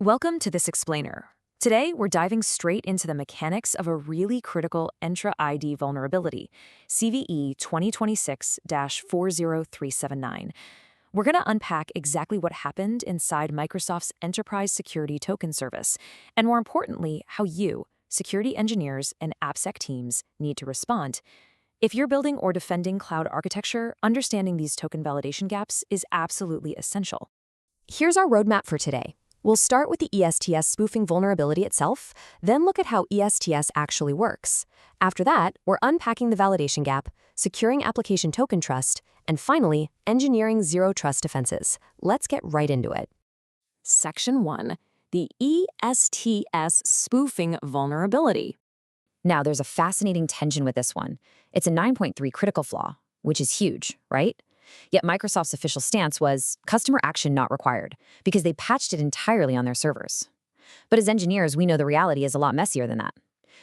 Welcome to this explainer. Today, we're diving straight into the mechanics of a really critical Entra ID vulnerability, CVE-2026-40379. We're going to unpack exactly what happened inside Microsoft's Enterprise Security Token Service, and more importantly, how you, security engineers, and AppSec teams need to respond. If you're building or defending cloud architecture, understanding these token validation gaps is absolutely essential. Here's our roadmap for today. We'll start with the ESTS spoofing vulnerability itself, then look at how ESTS actually works. After that, we're unpacking the validation gap, securing application token trust, and finally, engineering zero trust defenses. Let's get right into it. Section 1. The ESTS spoofing vulnerability. Now, there's a fascinating tension with this one. It's a 9.3 critical flaw, which is huge, right? Yet Microsoft's official stance was customer action not required because they patched it entirely on their servers. But as engineers, we know the reality is a lot messier than that.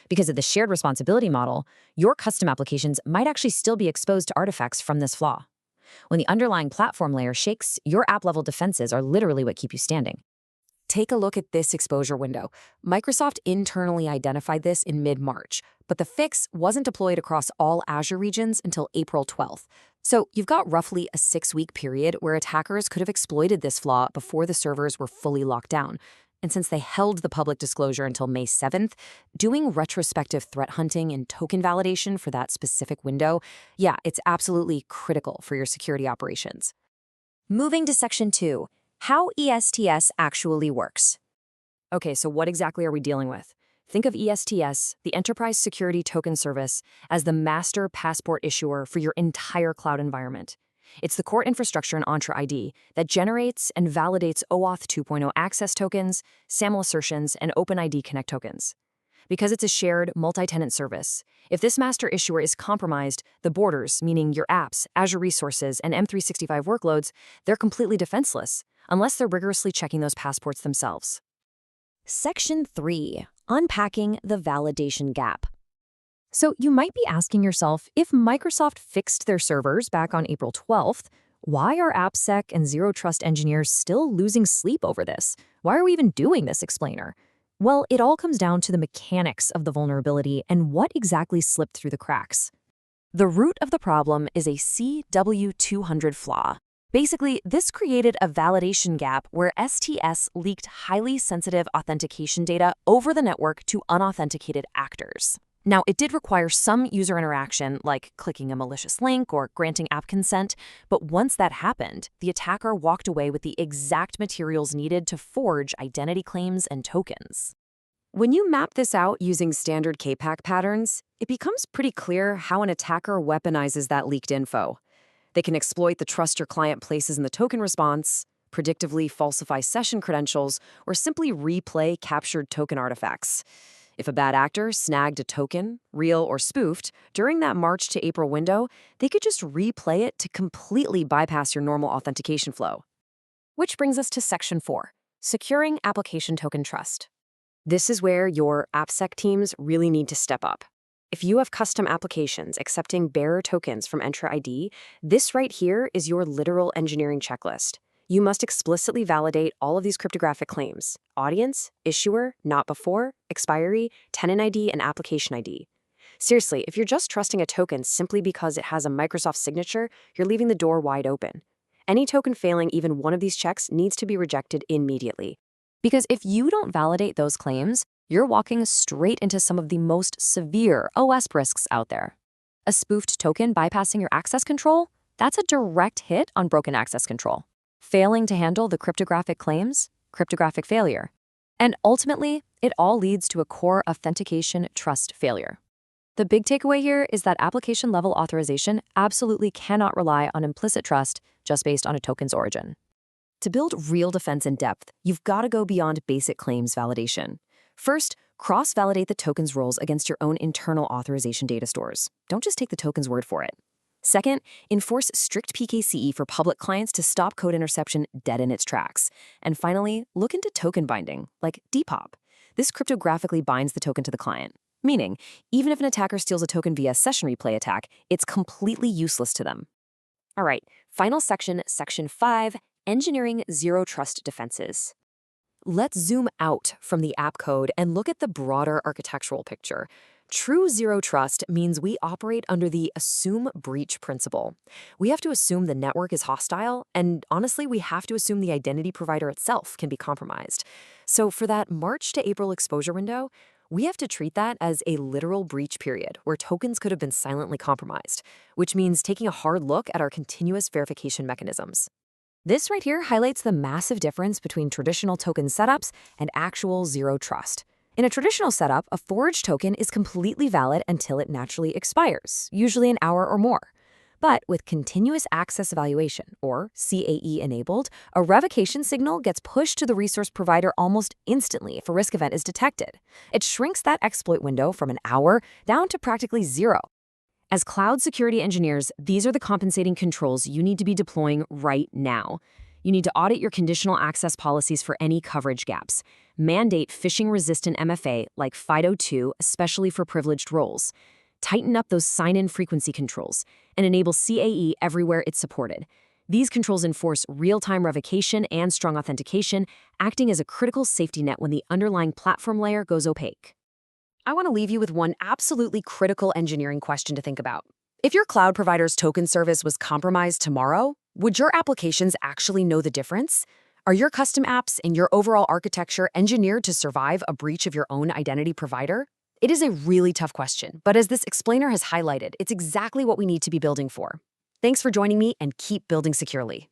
Because of the shared responsibility model, your custom applications might actually still be exposed to artifacts from this flaw. When the underlying platform layer shakes, your app-level defenses are literally what keep you standing. Take a look at this exposure window. Microsoft internally identified this in mid-March, but the fix wasn't deployed across all Azure regions until April 12th. So you've got roughly a 6-week period where attackers could have exploited this flaw before the servers were fully locked down. And since they held the public disclosure until May 7th, doing retrospective threat hunting and token validation for that specific window, yeah, it's absolutely critical for your security operations. Moving to Section 2. How ESTS actually works. Okay, so what exactly are we dealing with? Think of ESTS, the Enterprise Security Token Service, as the master passport issuer for your entire cloud environment. It's the core infrastructure in Entra ID that generates and validates OAuth 2.0 access tokens, SAML assertions, and OpenID Connect tokens. Because it's a shared, multi-tenant service, if this master issuer is compromised, the borders, meaning your apps, Azure Resources, and M365 workloads, they're completely defenseless, unless they're rigorously checking those passports themselves. Section 3. Unpacking the validation gap. So you might be asking yourself, if Microsoft fixed their servers back on April 12th, why are AppSec and Zero Trust engineers still losing sleep over this? Why are we even doing this explainer? Well, it all comes down to the mechanics of the vulnerability and what exactly slipped through the cracks. The root of the problem is a CW200 flaw. Basically, this created a validation gap where STS leaked highly sensitive authentication data over the network to unauthenticated actors. Now, it did require some user interaction, like clicking a malicious link or granting app consent, but once that happened, the attacker walked away with the exact materials needed to forge identity claims and tokens. When you map this out using standard KPAC patterns, it becomes pretty clear how an attacker weaponizes that leaked info. They can exploit the trust your client places in the token response, predictively falsify session credentials, or simply replay captured token artifacts. If a bad actor snagged a token, real or spoofed, during that March to April window, they could just replay it to completely bypass your normal authentication flow. Which brings us to Section 4, Securing Application Token Trust. This is where your AppSec teams really need to step up. If you have custom applications accepting bearer tokens from Entra ID, this right here is your literal engineering checklist. You must explicitly validate all of these cryptographic claims: audience, issuer, not before, expiry, tenant ID, and application ID. Seriously, if you're just trusting a token simply because it has a Microsoft signature, you're leaving the door wide open. Any token failing even one of these checks needs to be rejected immediately. Because if you don't validate those claims, you're walking straight into some of the most severe OS risks out there. A spoofed token bypassing your access control? That's a direct hit on broken access control. Failing to handle the cryptographic claims? Cryptographic failure. And ultimately, it all leads to a core authentication trust failure. The big takeaway here is that application-level authorization absolutely cannot rely on implicit trust just based on a token's origin. To build real defense in depth, you've got to go beyond basic claims validation. First, cross-validate the token's roles against your own internal authorization data stores. Don't just take the token's word for it. Second, enforce strict PKCE for public clients to stop code interception dead in its tracks. And finally, look into token binding, like Depop. This cryptographically binds the token to the client, meaning even if an attacker steals a token via session replay attack, it's completely useless to them. All right, final section, Section 5, Engineering Zero Trust Defenses. let's zoom out from the app code and look at the broader architectural picture. True zero trust means we operate under the assume breach principle. We have to assume the network is hostile, and honestly, we have to assume the identity provider itself can be compromised. So for that March to April exposure window, we have to treat that as a literal breach period where tokens could have been silently compromised, which means taking a hard look at our continuous verification mechanisms. This right here highlights the massive difference between traditional token setups and actual zero trust. In a traditional setup, a forged token is completely valid until it naturally expires, usually an hour or more. But with continuous access evaluation, or CAE enabled, a revocation signal gets pushed to the resource provider almost instantly if a risk event is detected. It shrinks that exploit window from an hour down to practically zero. As cloud security engineers, these are the compensating controls you need to be deploying right now. You need to audit your conditional access policies for any coverage gaps. Mandate phishing-resistant MFA like FIDO2, especially for privileged roles. Tighten up those sign-in frequency controls and enable CAE everywhere it's supported. These controls enforce real-time revocation and strong authentication, acting as a critical safety net when the underlying platform layer goes opaque. I want to leave you with one absolutely critical engineering question to think about. If your cloud provider's token service was compromised tomorrow, would your applications actually know the difference? Are your custom apps and your overall architecture engineered to survive a breach of your own identity provider? It is a really tough question, but as this explainer has highlighted, it's exactly what we need to be building for. Thanks for joining me, and keep building securely.